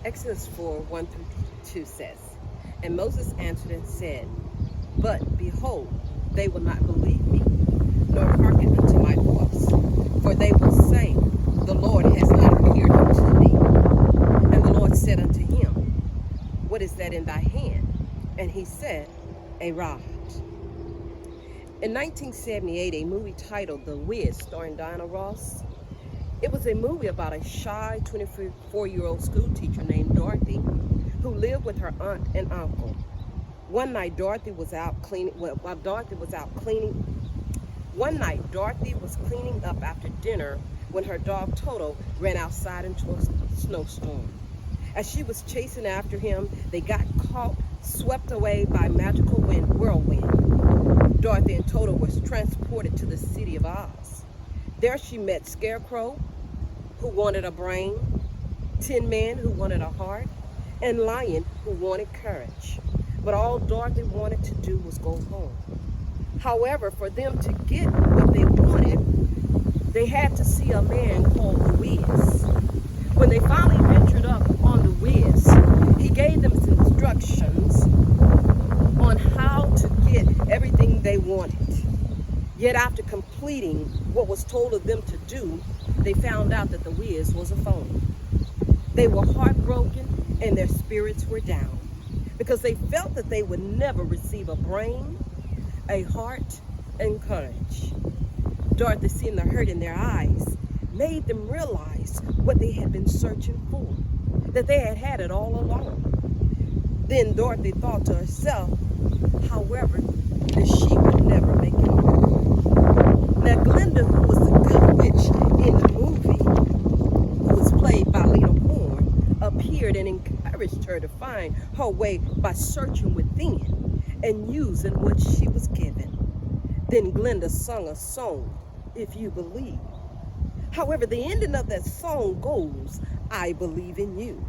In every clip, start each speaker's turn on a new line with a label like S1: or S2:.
S1: Exodus 4, 1 through 2 says, And Moses answered and said, But behold, they will not believe me, nor hearken unto my voice. For they will say, The Lord has not appeared unto thee. And the Lord said unto him, What is that in thy hand? And he said, A rod. In 1978, a movie titled The Wiz, starring Diana Ross. It was a movie about a shy 24-year-old school teacher named Dorothy who lived with her aunt and uncle. One night, Dorothy was cleaning up after dinner when her dog Toto ran outside into a snowstorm. As she was chasing after him, they got caught, swept away by a magical whirlwind. Dorothy and Toto was transported to the city of Oz. There she met Scarecrow, who wanted a brain, Tin Man, who wanted a heart, and Lion, who wanted courage. But all Dorothy wanted to do was go home. However, for them to get what they wanted, they had to see a man called the Wiz. When they finally ventured up on the Wiz, he gave them instructions on how to get everything they wanted. Yet after completing what was told of them to do, they found out that the Wiz was a phony. They were heartbroken and their spirits were down because they felt that they would never receive a brain, a heart, and courage. Dorothy, seeing the hurt in their eyes, made them realize what they had been searching for, that they had had it all along. Then Dorothy thought to herself, however, that she would never make it home. Now, Glinda, who was the good witch in the movie, who was played by Lena Horne, appeared and encouraged her to find her way by searching within and using what she was given. Then Glinda sung a song, If You Believe. However, the ending of that song goes, I believe in you.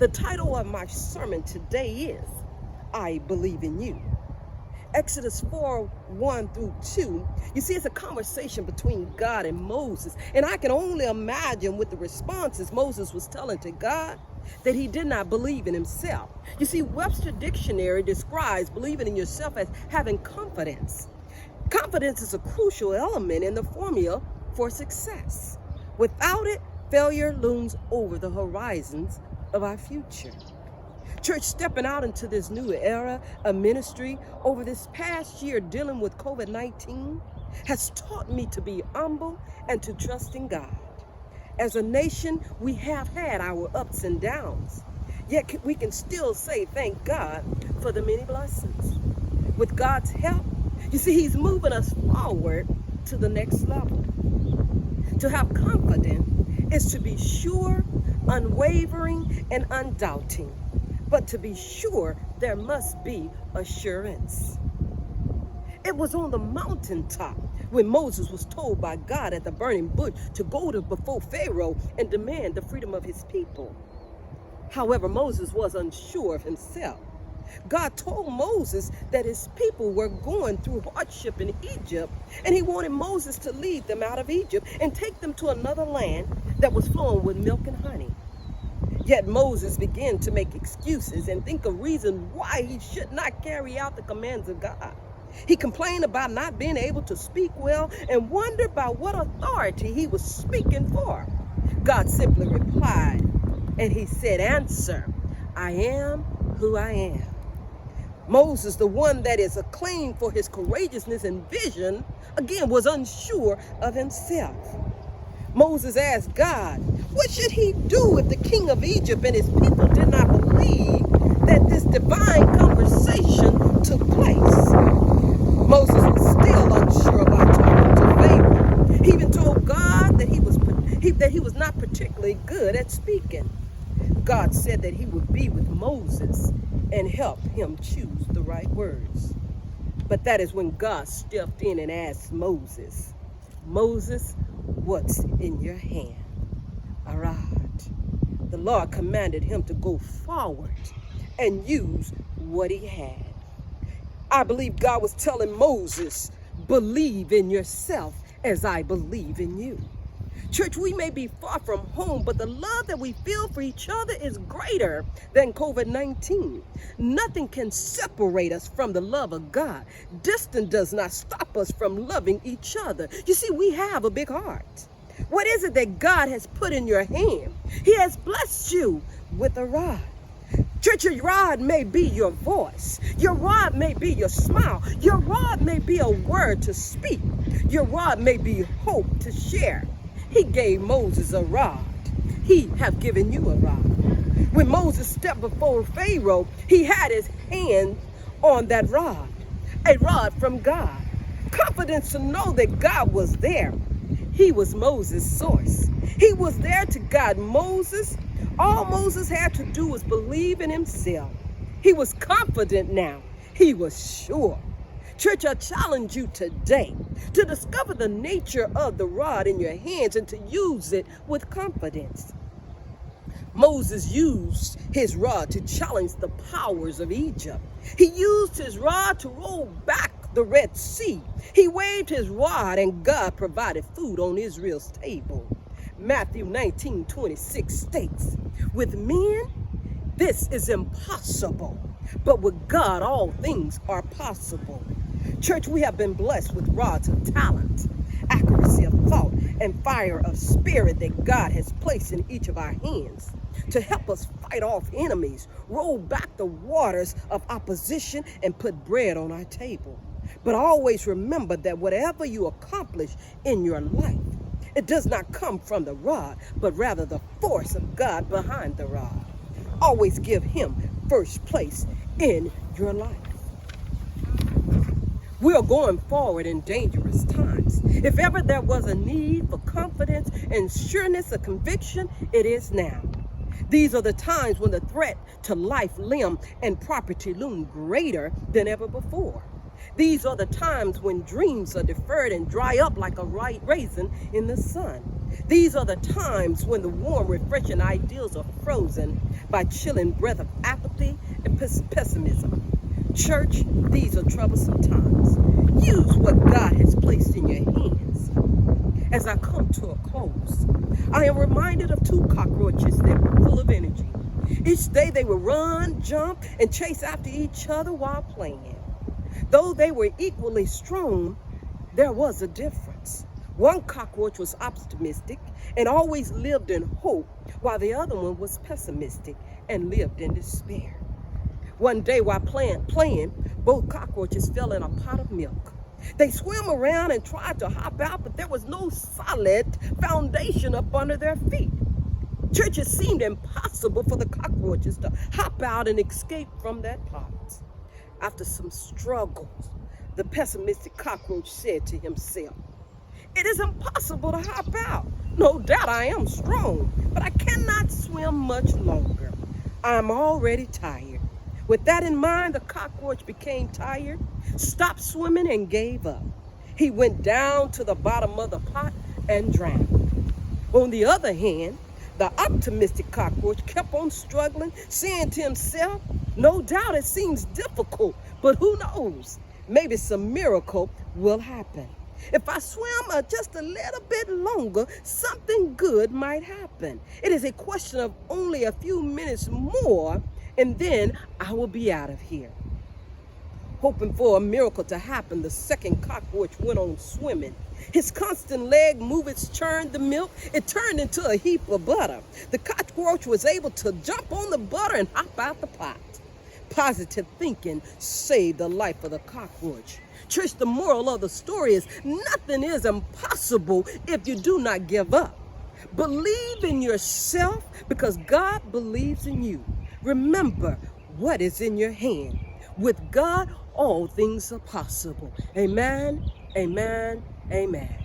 S1: The title of my sermon today is, I Believe in You. Exodus 4, 1 through 2, you see, it's a conversation between God and Moses. And I can only imagine with the responses Moses was telling to God that he did not believe in himself. You see, Webster Dictionary describes believing in yourself as having confidence. Confidence is a crucial element in the formula for success. Without it, failure looms over the horizons of our future. Church, stepping out into this new era of ministry over this past year dealing with COVID-19 has taught me to be humble and to trust in God. As a nation, we have had our ups and downs, yet we can still say thank God for the many blessings. With God's help, you see, he's moving us forward to the next level. To have confidence is to be sure, unwavering, and undoubting. But to be sure, there must be assurance. It was on the mountaintop when Moses was told by God at the burning bush to go before Pharaoh and demand the freedom of his people. However, Moses was unsure of himself. God told Moses that his people were going through hardship in Egypt, and he wanted Moses to lead them out of Egypt and take them to another land that was flowing with milk and honey. Yet Moses began to make excuses and think of reasons why he should not carry out the commands of God. He complained about not being able to speak well and wondered by what authority he was speaking for. God simply replied, and he said, Answer, I am who I am. Moses, the one that is acclaimed for his courageousness and vision, again was unsure of himself. Moses asked God, what should he do if the king of Egypt and his people did not believe that this divine conversation took place? Moses was still unsure about talking to Pharaoh. He even told God that he was not particularly good at speaking. God said that he would be with Moses and help him choose the right words. But that is when God stepped in and asked Moses, Moses, what's in your hand? A rod. The Lord commanded him to go forward and use what he had. I believe God was telling Moses, believe in yourself as I believe in you. Church, we may be far from home, but the love that we feel for each other is greater than COVID-19. Nothing can separate us from the love of God. Distance does not stop us from loving each other. You see, we have a big heart. What is it that God has put in your hand? He has blessed you with a rod. Church, your rod may be your voice. Your rod may be your smile. Your rod may be a word to speak. Your rod may be hope to share. He gave Moses a rod. He have given you a rod. When Moses stepped before Pharaoh, he had his hand on that rod, a rod from God. Confidence to know that God was there. He was Moses' source. He was there to guide Moses. All Moses had to do was believe in himself. He was confident now. He was sure. Church, I challenge you today to discover the nature of the rod in your hands and to use it with confidence. Moses used his rod to challenge the powers of Egypt. He used his rod to roll back the Red Sea. He waved his rod and God provided food on Israel's table. Matthew 19:26 states, with men, this is impossible, but with God, all things are possible. Church, we have been blessed with rods of talent, accuracy of thought, and fire of spirit that God has placed in each of our hands to help us fight off enemies, roll back the waters of opposition, and put bread on our table. But always remember that whatever you accomplish in your life, it does not come from the rod, but rather the force of God behind the rod. Always give him first place in your life. We are going forward in dangerous times. If ever there was a need for confidence and sureness of conviction, it is now. These are the times when the threat to life, limb, and property loom greater than ever before. These are the times when dreams are deferred and dry up like a ripe raisin in the sun. These are the times when the warm, refreshing ideals are frozen by chilling breath of apathy and pessimism. Church, these are troublesome times. Use what God has placed in your hands. As I come to a close, I am reminded of two cockroaches that were full of energy. Each day they would run, jump, and chase after each other while playing. Though they were equally strong, there was a difference. One cockroach was optimistic and always lived in hope, while the other one was pessimistic and lived in despair. One day while playing, both cockroaches fell in a pot of milk. They swam around and tried to hop out, but there was no solid foundation up under their feet. Church, it seemed impossible for the cockroaches to hop out and escape from that pot. After some struggles, the pessimistic cockroach said to himself, it is impossible to hop out. No doubt I am strong, but I cannot swim much longer. I'm already tired. With that in mind, the cockroach became tired, stopped swimming, and gave up. He went down to the bottom of the pot and drowned. On the other hand, the optimistic cockroach kept on struggling, saying to himself, no doubt it seems difficult, but who knows? Maybe some miracle will happen. If I swim just a little bit longer, something good might happen. It is a question of only a few minutes more, and then I will be out of here. Hoping for a miracle to happen, the second cockroach went on swimming. His constant leg movements churned the milk. It turned into a heap of butter. The cockroach was able to jump on the butter and hop out the pot. Positive thinking saved the life of the cockroach. Church, the moral of the story is nothing is impossible if you do not give up. Believe in yourself because God believes in you. Remember what is in your hand. With God, all things are possible. Amen, amen, amen.